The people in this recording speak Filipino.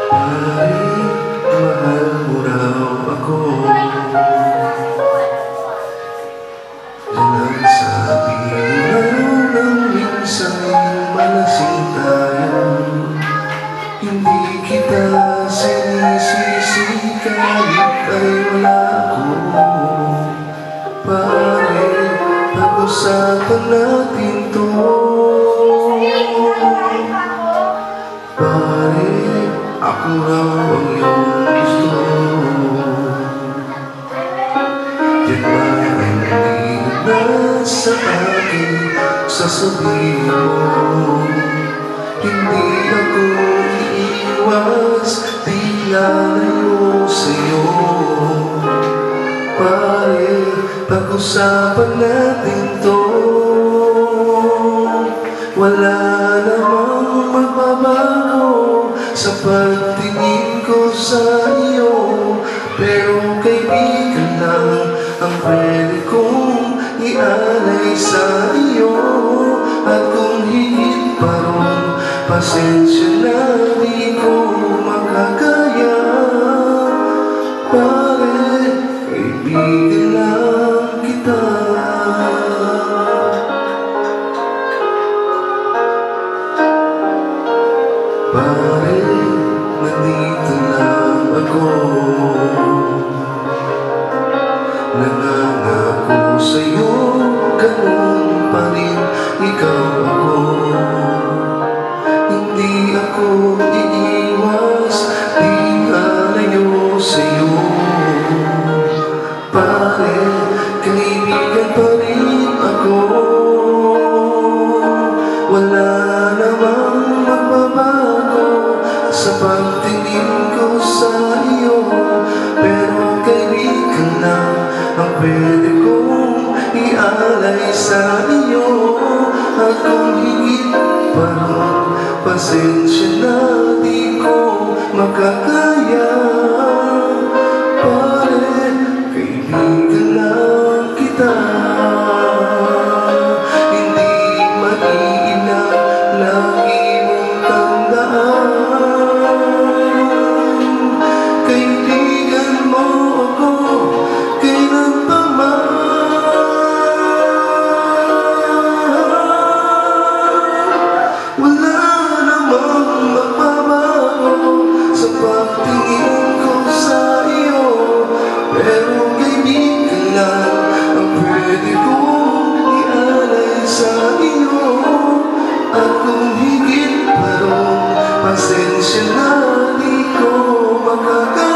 Pare, mahal mo raw ako. Yan ang sabi mo nang minsan malasing tayo. Hindi kita sinisisi kahit ay wala ako. Pare, pag-usapan natin to. Pare, ako raw ang iyong gusto. Yan ba ang hindi na sa akin sasabihin mo? Hindi ako iiwas, di lalayo sa'yo. Pare, pag-usapan natin to. Wala namang magbabago sa pagtingin ko sa iyo. Pero kaibigan lang ang pwede kong ialay sa iyo. At kung higit pa ron, pasensya na di ko makakaya. Pare, kaibigan lang kita. Pare, nandito lang ako. Nangangako sa'yo, ganun pa rin ikaw ako. Hindi ako iiwas, di lalayo sa'yo. Pare, kaibigan pa rin ako. Wala namang magbabago sa pagtingin ko sa iyo. Pero kaibigan lang ang pwede kong ialay sa iyo. At kung higit pa ron, pasensya na di ko makakaya. Pare, kaibigan lang kita. Hindi maiilang, lagi mong tandaan. Kaibigan mo ako, kailan pa man. Wala namang magbabago sa pagtingin ko sa iyo. Pero kaibigan lang ang pwede kong ialay sa iyo. At kung higit pa ron, pasensya na di ko makakaya.